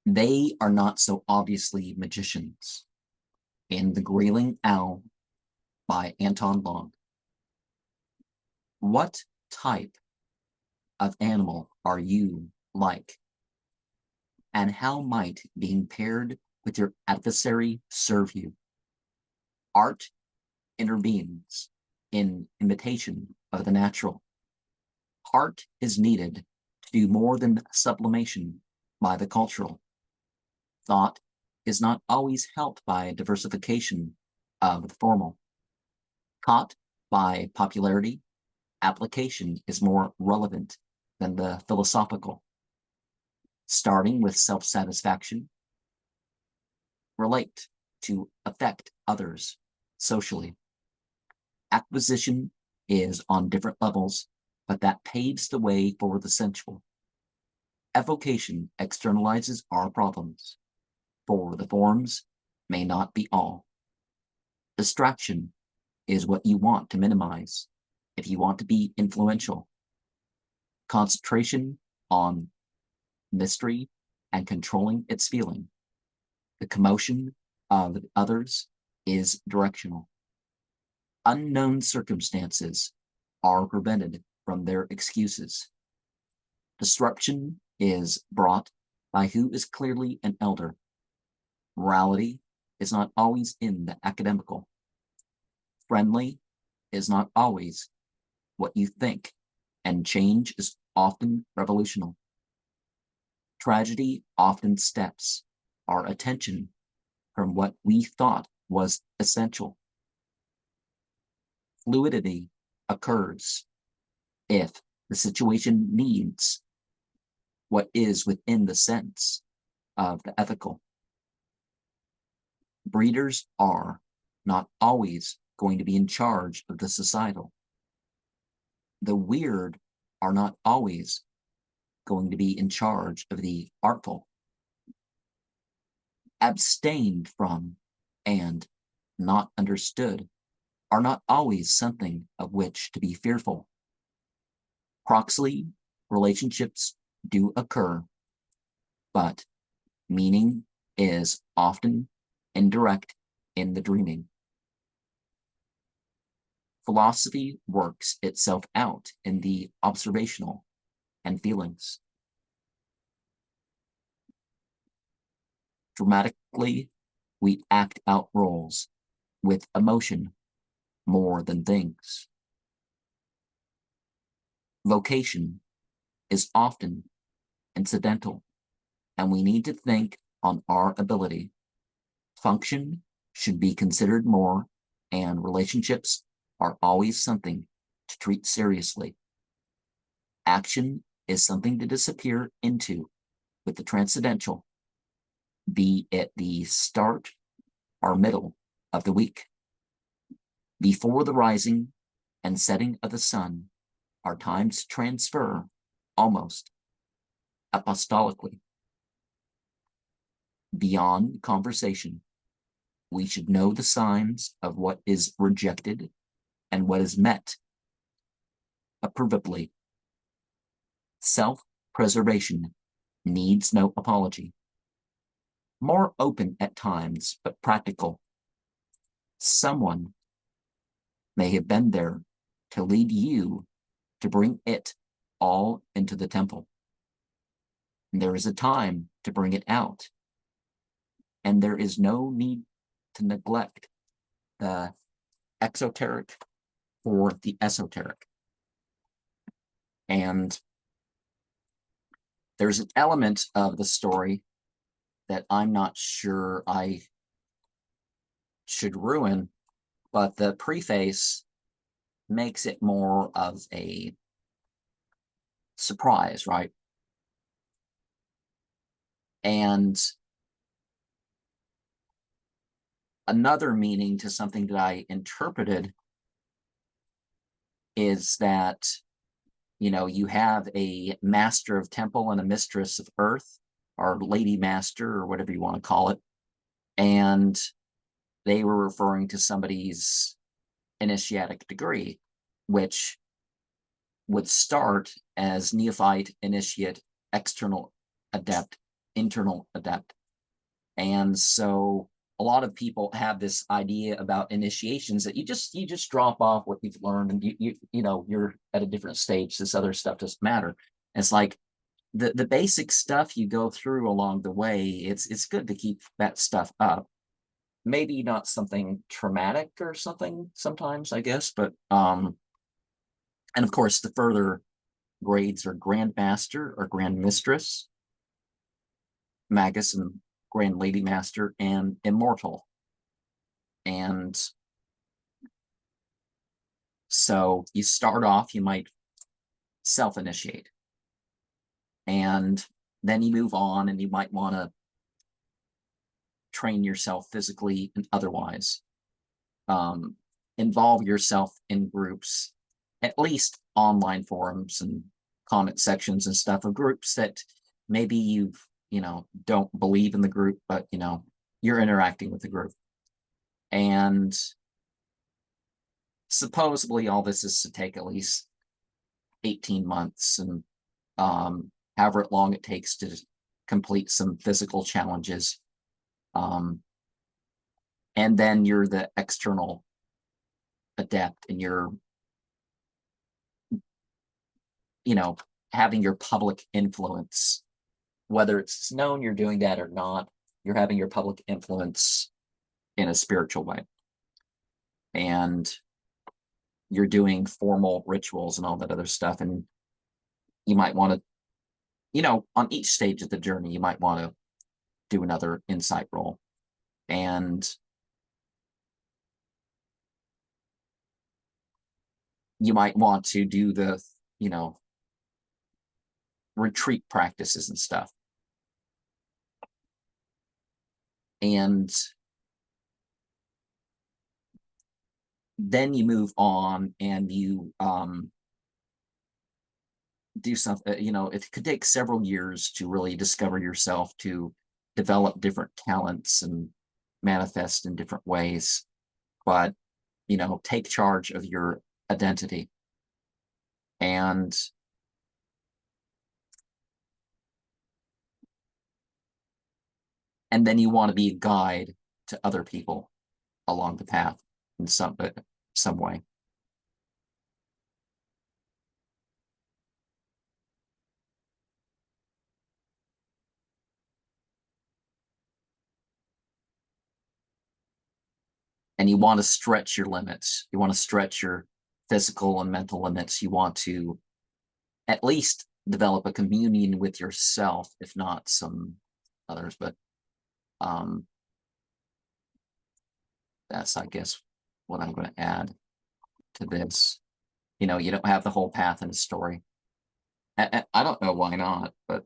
They are not so obviously magicians. In The Greyling Owl by Anton. What type of animal are you like? And how might being paired with your adversary serve you? Art intervenes in imitation of the natural. Art is needed to do more than sublimation by the cultural. Thought is not always helped by diversification of the formal. Caught by popularity, application is more relevant than the philosophical. Starting with self-satisfaction, relate to affect others socially. Acquisition is on different levels, but that paves the way for the sensual. Evocation externalizes our problems, for the forms may not be all. Distraction is what you want to minimize if you want to be influential. Concentration on mystery and controlling its feeling. The commotion of others is directional. Unknown circumstances are prevented from their excuses. Disruption is brought by who is clearly an elder. Morality is not always in the academical. Friendly is not always what you think, and change is often revolutionary. Tragedy often steps our attention from what we thought was essential. Fluidity occurs if the situation needs what is within the sense of the ethical. Breeders are not always going to be in charge of the societal. The weird are not always going to be in charge of the artful. Abstained from and not understood are not always something of which to be fearful. Proxy relationships do occur, but meaning is often indirect in the dreaming. Philosophy works itself out in the observational and feelings. Dramatically, we act out roles with emotion more than things. Vocation is often incidental, and we need to think on our ability. Function should be considered more, and relationships are always something to treat seriously. Action is something to disappear into with the transcendental, be it the start or middle of the week. Before the rising and setting of the sun are times to transfer almost apostolically. Beyond conversation, we should know the signs of what is rejected and what is met approvably. Self-preservation needs no apology. More open at times, but practical. Someone may have been there to lead you to bring it all into the temple. And there is a time to bring it out. And there is no need to neglect the exoteric for the esoteric. And there's an element of the story that I'm not sure I should ruin, but the preface makes it more of a surprise, right? And another meaning to something that I interpreted is that, you know, you have a master of temple and a mistress of earth, or lady master, or whatever you want to call it. And they were referring to somebody's initiatic degree, which would start as neophyte, initiate, external, adept, internal adept. And so a lot of people have this idea about initiations that you just drop off what you've learned, and you're at a different stage. This other stuff doesn't matter. And it's like the basic stuff you go through along the way. It's good to keep that stuff up. Maybe not something traumatic or something sometimes, I guess, but and of course the further grades are Grandmaster or Grandmistress, Magus and Grand Lady Master, and Immortal. And so you start off, you might self-initiate. And then you move on, and you might want to train yourself physically and otherwise. Involve yourself in groups, at least online forums and comment sections and stuff of groups that maybe don't believe in the group, but you're interacting with the group. And supposedly all this is to take at least 18 months, and however long it takes to complete some physical challenges. And then you're the external adept, and you're having your public influence, whether it's known you're doing that or not. You're having your public influence in a spiritual way, and you're doing formal rituals and all that other stuff. And you might want to, on each stage of the journey, you might want to do another insight roll. And you might want to do the retreat practices and stuff. And then you move on, and you do something. It could take several years to really discover yourself, to develop different talents and manifest in different ways. But take charge of your identity. And then you want to be a guide to other people along the path in some way. And you want to stretch your limits. You want to stretch your physical and mental limits. You want to at least develop a communion with yourself, if not some others. But that's, I guess, what I'm going to add to this. You don't have the whole path in a story. I don't know why not, but